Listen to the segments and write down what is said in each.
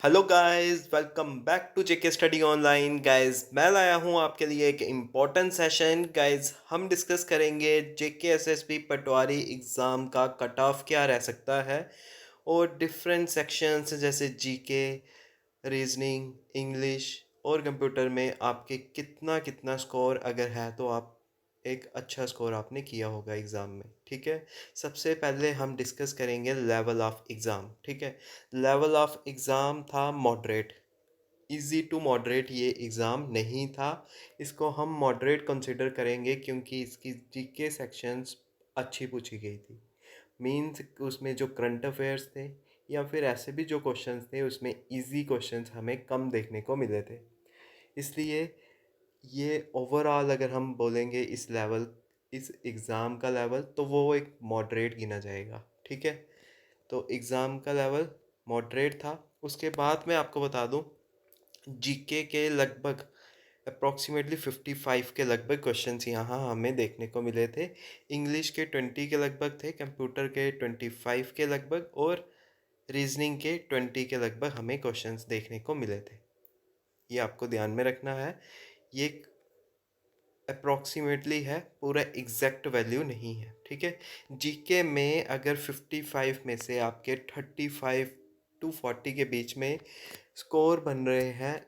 Hello guys, welcome back to JK study online. Guys, मैं लाया हूँ आपके लिए एक इम्पोर्टेंट सेशन। गाइस, हम डिस्कस करेंगे जेके एसएसबी पटवारी एग्ज़ाम का कट ऑफ क्या रह सकता है और डिफरेंट सेक्शंस जैसे जीके, रीजनिंग, इंग्लिश और कंप्यूटर में आपके कितना कितना स्कोर अगर है तो आप एक अच्छा स्कोर आपने किया होगा एग्ज़ाम में। ठीक है, सबसे पहले हम डिस्कस करेंगे लेवल ऑफ एग्ज़ाम। ठीक है, लेवल ऑफ एग्ज़ाम था मॉडरेट, इजी टू मॉडरेट ये एग्ज़ाम नहीं था। इसको हम मॉडरेट कंसिडर करेंगे क्योंकि इसकी जीके सेक्शंस अच्छी पूछी गई थी। मीन्स उसमें जो करंट अफेयर्स थे या फिर ऐसे भी जो क्वेश्चंस थे उसमें इजी क्वेश्चंस हमें कम देखने को मिले थे। इसलिए ये ओवरऑल अगर हम बोलेंगे इस एग्ज़ाम का लेवल तो वो एक मॉडरेट गिना जाएगा। ठीक है, तो एग्ज़ाम का लेवल मॉडरेट था। उसके बाद मैं आपको बता दूं, जीके के लगभग अप्रॉक्सीमेटली 55 के लगभग क्वेश्चंस यहाँ हमें देखने को मिले थे। इंग्लिश के 20 के लगभग थे, कंप्यूटर के 25 के लगभग और रीजनिंग के 20 के लगभग हमें क्वेश्चंस देखने को मिले थे। ये आपको ध्यान में रखना है। ये अप्रॉक्सीमेटली है, पूरा एग्जैक्ट वैल्यू नहीं है। ठीक है, जीके में अगर 55 में से आपके 35 टू 40 के बीच में स्कोर बन रहे हैं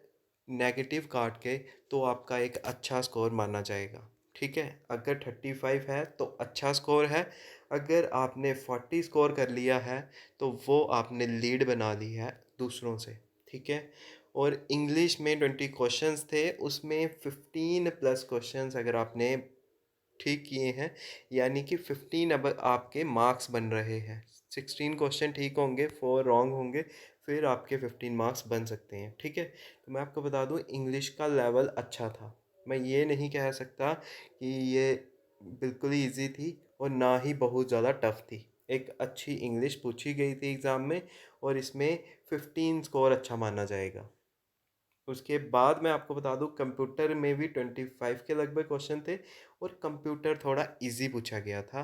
नेगेटिव काट के, तो आपका एक अच्छा स्कोर माना जाएगा। ठीक है, अगर 35 है तो अच्छा स्कोर है। अगर आपने 40 स्कोर कर लिया है तो वो आपने लीड बना ली है दूसरों से। ठीक है, और इंग्लिश में 20 क्वेश्चंस थे, उसमें 15 प्लस क्वेश्चंस अगर आपने ठीक किए हैं यानी कि 15 अब आपके मार्क्स बन रहे हैं। 16 क्वेश्चन ठीक होंगे, 4 रॉन्ग होंगे, फिर आपके 15 मार्क्स बन सकते हैं। ठीक है, तो मैं आपको बता दूं इंग्लिश का लेवल अच्छा था। मैं ये नहीं कह सकता कि ये बिल्कुल ही ईजी थी और ना ही बहुत ज़्यादा टफ थी। एक अच्छी इंग्लिश पूछी गई थी एग्ज़ाम में और इसमें 15 स्कोर अच्छा माना जाएगा। उसके बाद मैं आपको बता दूं कंप्यूटर में भी 25 के लगभग क्वेश्चन थे और कंप्यूटर थोड़ा इजी पूछा गया था।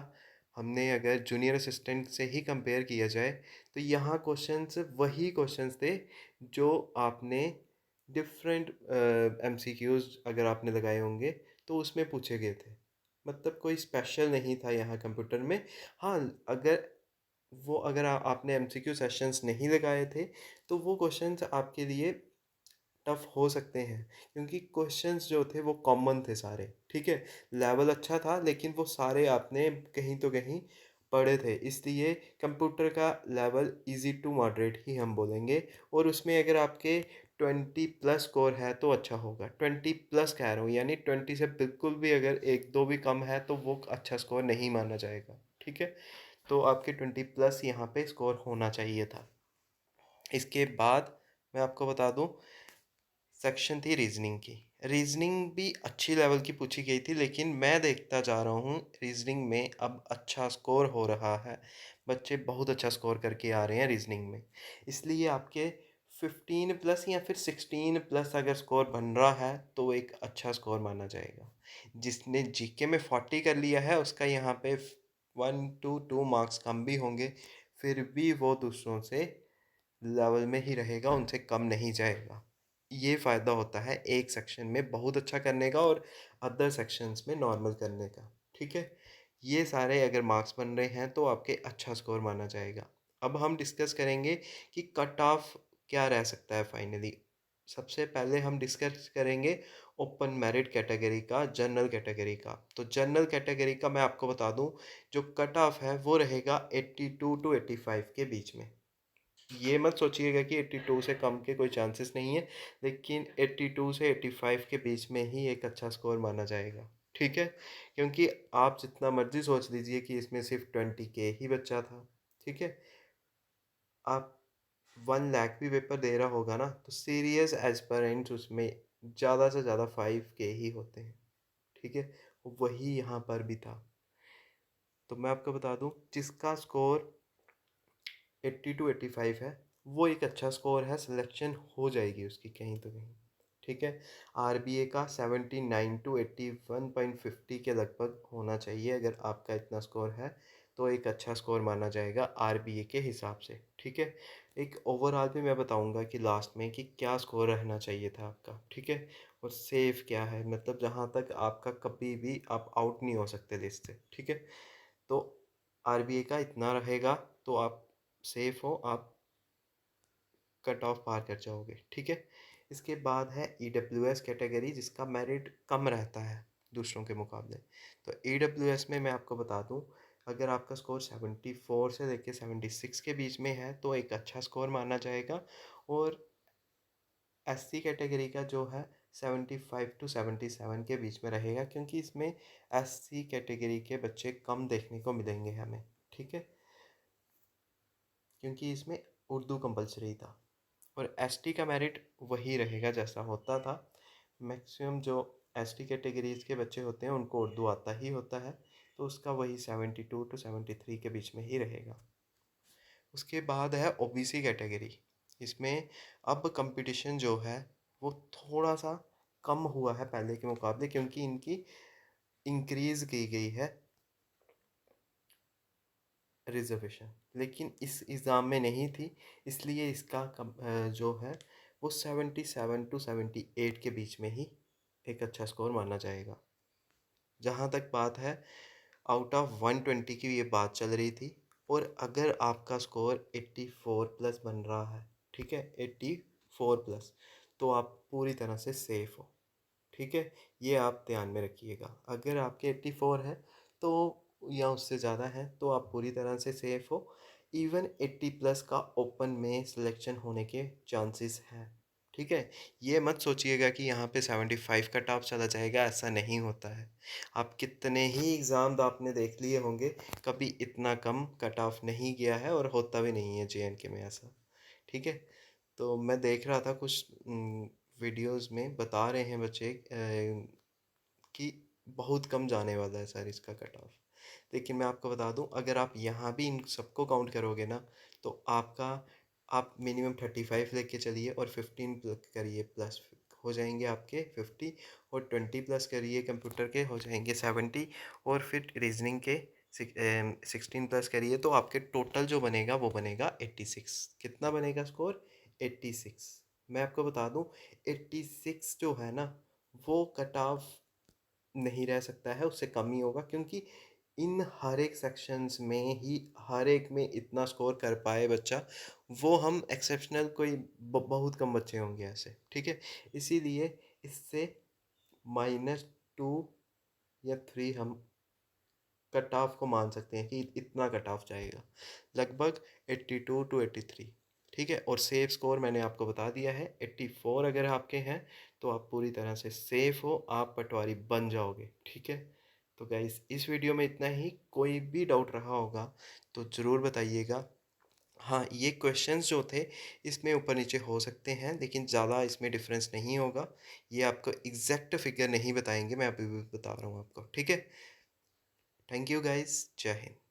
हमने अगर जूनियर असिस्टेंट से ही कंपेयर किया जाए तो यहाँ क्वेश्चंस वही क्वेश्चंस थे जो आपने डिफरेंट एमसीक्यूज अगर आपने लगाए होंगे तो उसमें पूछे गए थे। मतलब कोई स्पेशल नहीं था यहाँ कंप्यूटर में। हाँ, आपने एमसीक्यू सेशंस नहीं लगाए थे तो वो क्वेश्चंस आपके लिए टफ हो सकते हैं क्योंकि क्वेश्चंस जो थे वो कॉमन थे सारे। ठीक है, लेवल अच्छा था लेकिन वो सारे आपने कहीं तो कहीं पढ़े थे, इसलिए कंप्यूटर का लेवल इजी टू मॉडरेट ही हम बोलेंगे। और उसमें अगर आपके 20 प्लस स्कोर है तो अच्छा होगा। 20 प्लस कह रहा हूँ, यानी 20 से बिल्कुल भी अगर एक दो भी कम है तो वो अच्छा स्कोर नहीं माना जाएगा। ठीक है, तो आपके 20 प्लस यहाँ पे स्कोर होना चाहिए था। इसके बाद मैं आपको बता दूं सेक्शन थी रीजनिंग की। रीजनिंग भी अच्छी लेवल की पूछी गई थी लेकिन मैं देखता जा रहा हूँ रीजनिंग में अब अच्छा स्कोर हो रहा है। बच्चे बहुत अच्छा स्कोर करके आ रहे हैं रीजनिंग में। इसलिए आपके 15 प्लस या फिर 16 प्लस अगर स्कोर बन रहा है तो एक अच्छा स्कोर माना जाएगा। जिसने जीके में 40 कर लिया है उसका यहाँ पे 1 to 2 मार्क्स कम भी होंगे, फिर भी वो दूसरों से लेवल में ही रहेगा, उनसे कम नहीं जाएगा। ये फ़ायदा होता है एक सेक्शन में बहुत अच्छा करने का और अदर सेक्शंस में नॉर्मल करने का। ठीक है, ये सारे अगर मार्क्स बन रहे हैं तो आपके अच्छा स्कोर माना जाएगा। अब हम डिस्कस करेंगे कि कट ऑफ क्या रह सकता है फाइनली। सबसे पहले हम डिस्कस करेंगे ओपन मेरिट कैटेगरी का, जनरल कैटेगरी का। तो जनरल कैटेगरी का मैं आपको बता दूं, जो कट ऑफ है वो रहेगा 82 टू 85 के बीच में। ये मत सोचिएगा कि 82 से कम के कोई चांसेस नहीं है, लेकिन 82 से 85 के बीच में ही एक अच्छा स्कोर माना जाएगा। ठीक है, क्योंकि आप जितना मर्जी सोच लीजिए कि इसमें सिर्फ 20 के ही बच्चा था। ठीक है, आप 1 लाख भी पेपर दे रहा होगा ना तो सीरियस एस्पिरेंट्स उसमें ज़्यादा से ज़्यादा 5 के ही होते हैं। ठीक है, वही यहाँ पर भी था। तो मैं आपको बता दूं जिसका स्कोर 80 to 85 है वो एक अच्छा स्कोर है, सिलेक्शन हो जाएगी उसकी कहीं तो कहीं। ठीक है, आरबीए का 79 to 81.50 के लगभग होना चाहिए। अगर आपका इतना स्कोर है तो एक अच्छा स्कोर माना जाएगा आरबीए के हिसाब से। ठीक है? एक ओवरऑल भी मैं बताऊँगा कि लास्ट में कि क्या स्कोर रहना चाहिए था आपका, ठीक है? और सेफ क्या है, मतलब जहाँ तक आपका कभी भी आप आउट नहीं हो सकते लिस्ट से, ठीक है? तो आरबीए का इतना रहेगा, तो आप सेफ हो, आप कट ऑफ पार कर जाओगे, ठीक है? इसके बाद है ईडब्ल्यूएस कैटेगरी, जिसका मेरिट कम रहता है दूसरों के मुकाबले। तो ईडब्ल्यूएस में मैं आपको बता दूं, अगर आपका स्कोर 74 से लेके 76 के बीच में है तो एक अच्छा स्कोर माना जाएगा। और एससी कैटेगरी का जो है 75 टू 77 के बीच में रहेगा, क्योंकि इसमें एससी कैटेगरी के बच्चे कम देखने को मिलेंगे हमें, ठीक है? क्योंकि इसमें उर्दू कंपलसरी था। और एसटी का मेरिट वही रहेगा जैसा होता था। मैक्सिमम जो एसटी कैटेगरीज के बच्चे होते हैं उनको उर्दू आता ही होता है, तो उसका वही 72 टू 73 के बीच में ही रहेगा। उसके बाद है ओबीसी कैटेगरी। इसमें अब कंपटीशन जो है वो थोड़ा सा कम हुआ है पहले के मुकाबले, क्योंकि इनकी इंक्रीज़ की गई है रिजर्वेशन, लेकिन इस एग्ज़ाम में नहीं थी, इसलिए इसका जो है वो 77 टू 78 के बीच में ही एक अच्छा स्कोर माना जाएगा। जहाँ तक बात है, आउट ऑफ 120 की ये बात चल रही थी। और अगर आपका स्कोर 84 प्लस बन रहा है, ठीक है, 84 प्लस, तो आप पूरी तरह से सेफ हो, ठीक है? ये आप ध्यान में रखिएगा। अगर आपके 84 है तो, या उससे ज़्यादा है, तो आप पूरी तरह से सेफ हो। इवन 80 प्लस का ओपन में सिलेक्शन होने के चांसेस हैं, ठीक है? ये मत सोचिएगा कि यहाँ पे 75 कट ऑफ चला जाएगा, ऐसा नहीं होता है। आप कितने ही एग्ज़ाम आपने देख लिए होंगे, कभी इतना कम कट ऑफ नहीं गया है और होता भी नहीं है जेएनके में ऐसा, ठीक है? तो मैं देख रहा था कुछ वीडियोस में बता रहे हैं बच्चे कि बहुत कम जाने वाला है सर इसका कट ऑफ। लेकिन मैं आपको बता दूं, अगर आप यहाँ भी इन सबको काउंट करोगे ना, तो आपका आप मिनिमम 35 लेके चलिए और 15 करिए प्लस, हो जाएंगे आपके 50। और 20 प्लस करिए कंप्यूटर के, हो जाएंगे 70। और फिर रीजनिंग के 16 प्लस करिए, तो आपके टोटल जो बनेगा वो बनेगा 86। कितना बनेगा स्कोर? 86। मैं आपको बता दूं, 86 जो है ना, वो कट ऑफ नहीं रह सकता है, उससे कम ही होगा, क्योंकि इन हर एक सेक्शंस में ही हर एक में इतना स्कोर कर पाए बच्चा, वो हम एक्सेप्शनल कोई बहुत कम बच्चे होंगे ऐसे, ठीक है? इसीलिए इससे -2 या 3 हम कट ऑफ को मान सकते हैं कि इतना कट ऑफ जाएगा, लगभग 82 टू 83, ठीक है? और सेफ स्कोर मैंने आपको बता दिया है, 84 अगर आपके हैं तो आप पूरी तरह से सेफ हो, आप पटवारी बन जाओगे, ठीक है? तो गाइस, इस वीडियो में इतना ही। कोई भी डाउट रहा होगा तो ज़रूर बताइएगा। हाँ, ये क्वेश्चंस जो थे इसमें ऊपर नीचे हो सकते हैं, लेकिन ज़्यादा इसमें डिफरेंस नहीं होगा। ये आपको एग्जैक्ट फिगर नहीं बताएंगे, मैं अभी भी बता रहा हूँ आपको, ठीक है? थैंक यू गाइस, जय हिंद।